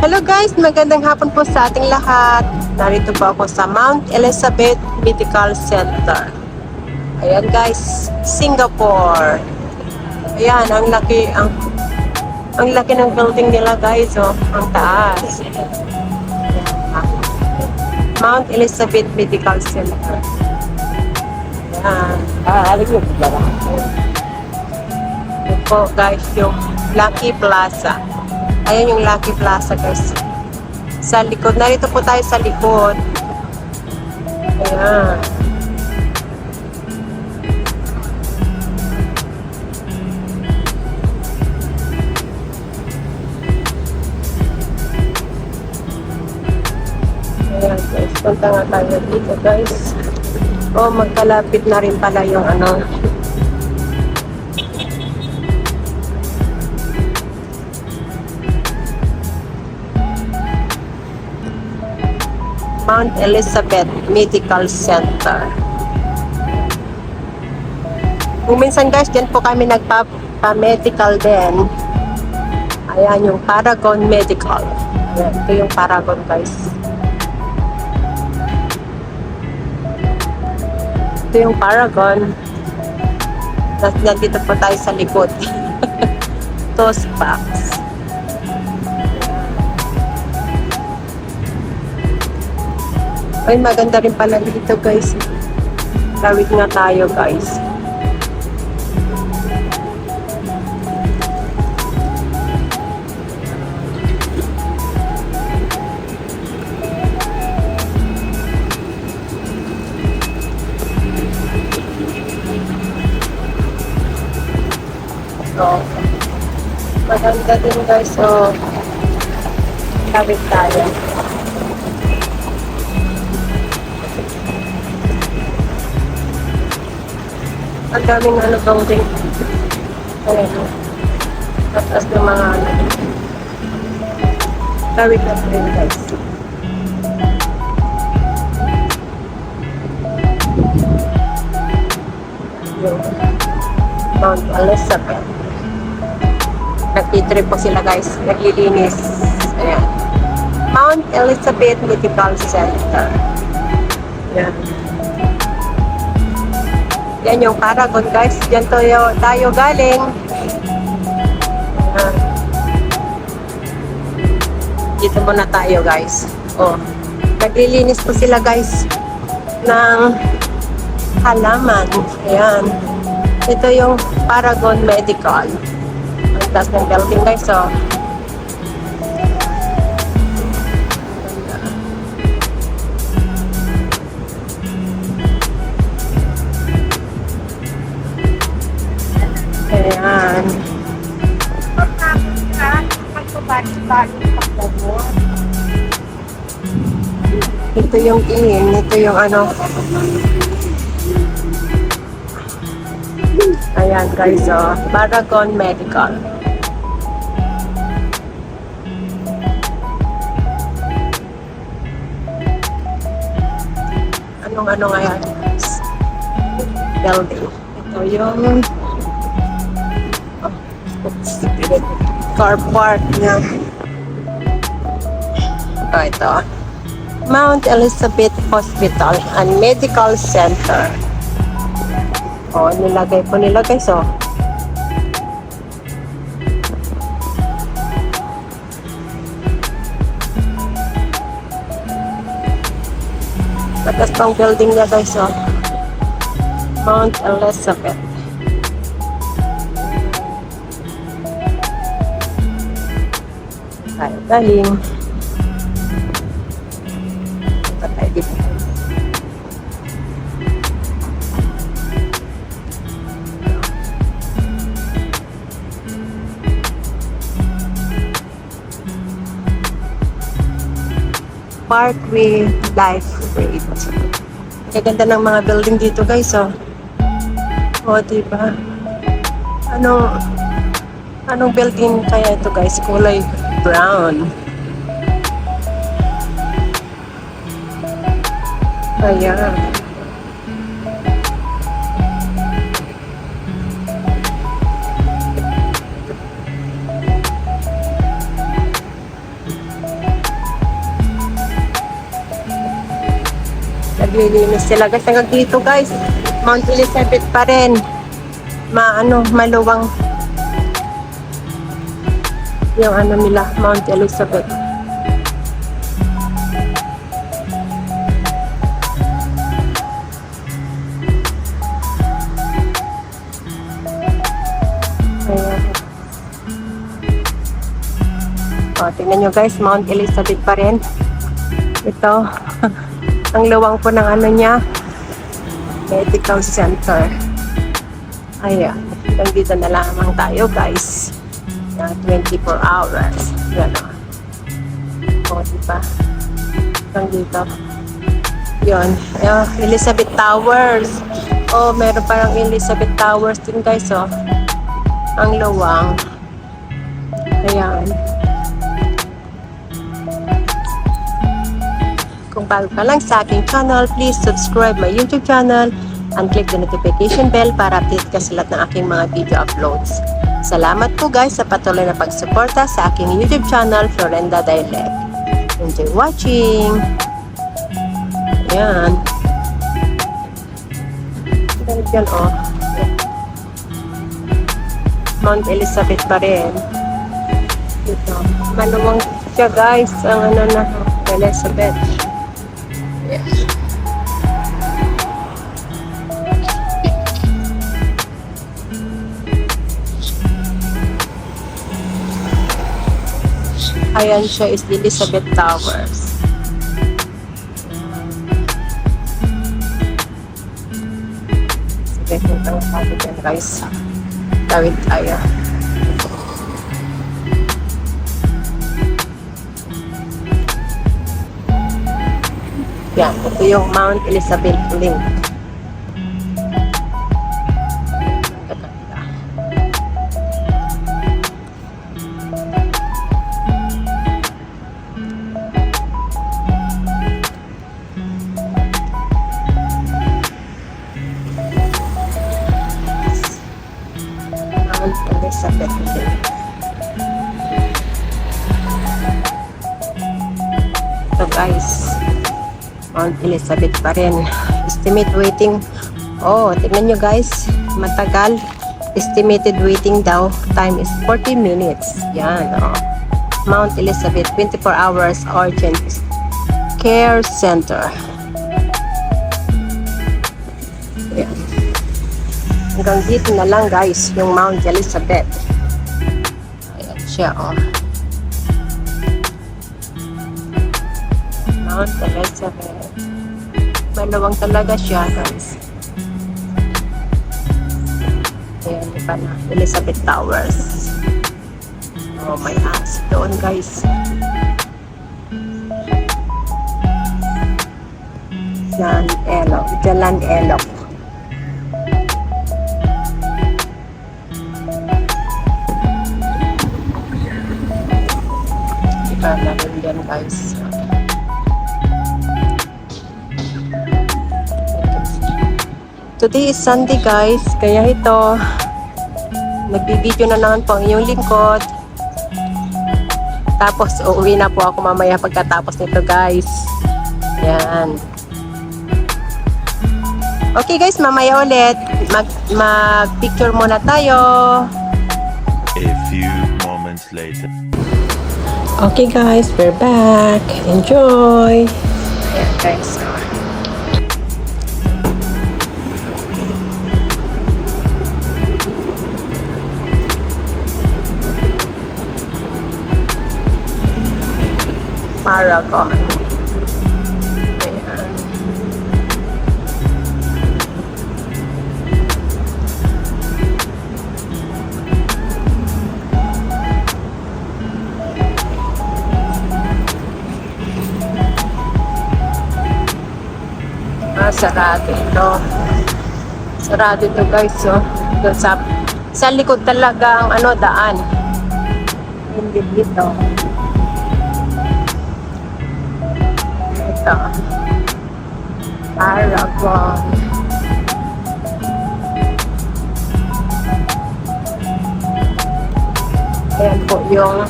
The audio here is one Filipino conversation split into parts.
Hello guys, magandang hapon po sa ating lahat. Narito po ako sa Mount Elizabeth Medical Center. Ayan guys, Singapore. Ayan, ang laki ng building nila guys, oh, ang taas. Mount Elizabeth Medical Center. Ayan. Alam mo, diba? Ito po guys, yung Lucky Plaza. Ayan yung Lucky Plaza guys. Sa likod. Narito po tayo sa likod. Ayan. Ayan guys. Punta nga tayo dito guys. Oh, magkalapit na rin pala yung ano. Mount Elizabeth Medical Center. Kung minsan guys, dyan po kami nagpa-medical din. Ayan yung Paragon Medical. Ayan, ito yung Paragon guys. Ito yung Paragon. Tapos nandito po tayo sa likod. Tospax. Ay, maganda rin pala dito guys. Tawid nga tayo guys. So, maganda din guys. So, tawid tayo. Ang daming ano building. Ayan. Tatas ng mga ano. Tawid na po rin guys. Yung Mount Elizabeth. Nagtitrip po sila guys. Naglilinis. Ayan. Mount Elizabeth Medical Center. Ayan. Yan yung Paragon guys. Diyan tayo galing. Dito muna tayo guys. Oh, naglilinis po sila guys ng halaman. Ayan. Ito yung Paragon Medical. Ang taas ng building guys. Oh. Ayan. Ito yung ito yung ano. Ayan guys, oh, Paragon Medical. Anong ano nga yan? Building. Ito yung car park niya. Ito. Mount Elizabeth Hospital and Medical Center. O, nilagay po nila guys, o. Tatas pang building niya guys, o. Mount Elizabeth. Tayo galing. Punta tayo dito. Parkway Life Rate. Kaganda ng mga building dito guys, oh. O, diba? Anong building kaya ito guys? Kulay brown. Ayan. Naglilinis sila guys. Hanggang dito guys, Mount Elizabeth pa rin. Maluwang yung ano nila, Mount Elizabeth. Ayan. O, tingnan nyo guys, Mount Elizabeth pa rin. Ito, ang luwang po ng ano niya, medical center. Ayan, hanggang dito na lamang tayo guys. 24 hours. Yan o. O, diba? Hanggang dito. Yun. Elizabeth Towers. O, meron parang Elizabeth Towers din guys o. Ang luwang. Ayan. Kung bago ka lang sa aking channel, please subscribe my YouTube channel and click the notification bell para update ka sa lahat ng aking mga video uploads. Salamat po guys sa patuloy na pagsuporta sa aking YouTube channel, Florenda Dialect. Enjoy watching! Ayan. Yan o. Mount Elizabeth pa rin. Ito. Maluwang siya guys, ang ano na Elizabeth. Yes. Ayan siya is Elizabeth Towers. Sige, puntang tayo dyan guys. Tawid tayo. Yan, ito yung Mount Elizabeth link. Mount Elizabeth link. Ito guys, Mount Elizabeth pa rin. Estimate waiting. Oh, tignan nyo guys. Matagal. Estimated waiting daw. Time is 40 minutes. Yan, oh. Mount Elizabeth 24 hours urgent care center. Yan. Hanggang dito na lang guys, yung Mount Elizabeth. Ayan siya, oh. Mount Elizabeth. Maluwang talaga siya guys. Ayan, iba na. Elizabeth Towers. Oh, may ads doon guys. Jalan Elok. Iba na rin yan guys. Today is Sunday guys, kaya ito nagbibideo na naman po ang inyong lingkod. Tapos uuwi na po ako mamaya pagkatapos nito guys. Yan. Okay guys, mamaya ulit mag picture muna tayo. A few moments later. Okay guys, we're back. Enjoy. Ayan guys. Paragon. Ayan. Sarado ito. Sarado ito guys, oh. Doon sa likod talaga ang ano, daan. Hindi dito. Ito. Paragon. Ayan po yung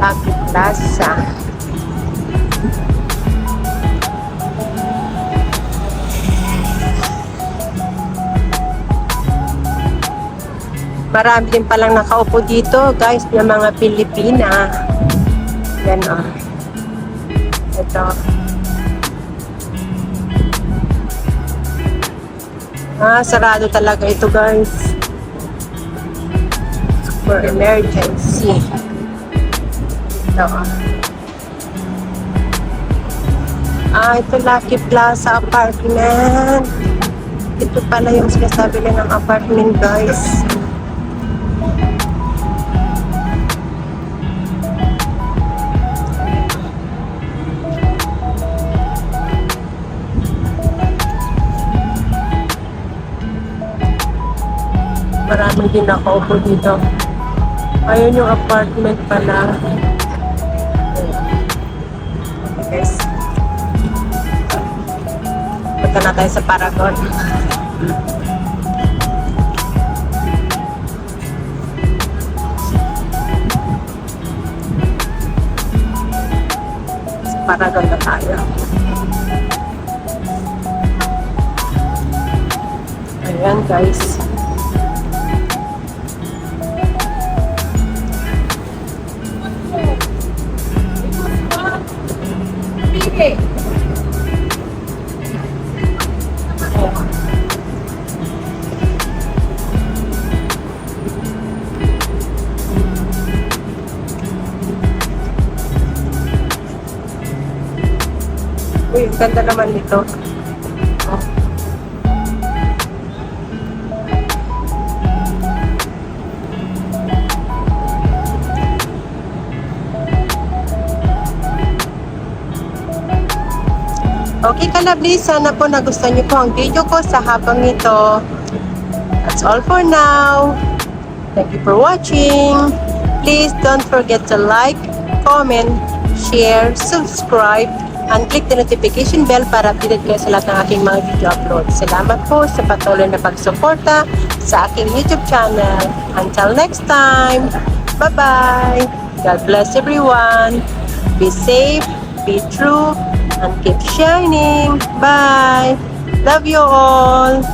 Lucky Plaza. Marami din palang nakaupo dito, guys, ng mga Pilipina. Yan, oh. Ito. Sarado talaga ito, guys. For emergency. Ito, oh. Ito Lucky Plaza Apartment. Ito pala yung sinasabi ng apartment, guys. Marami din nakaupo dito. Ayun yung apartment pala. Guys. Punta na tayo sa Paragon. Sa Paragon na tayo. Ayan, guys. Uy, ang ganda naman nito. Oh. Okay, kalabli, sana po nagustuhan niyo po ang video ko sa habang ito. That's all for now. Thank you for watching. Please don't forget to like, comment, share, subscribe, and click the notification bell para updated kayo sa lahat ng aking mga video upload. Salamat po sa patuloy na pagsuporta sa aking YouTube channel. Until next time, bye-bye! God bless everyone. Be safe, be true, and keep shining. Bye! Love you all!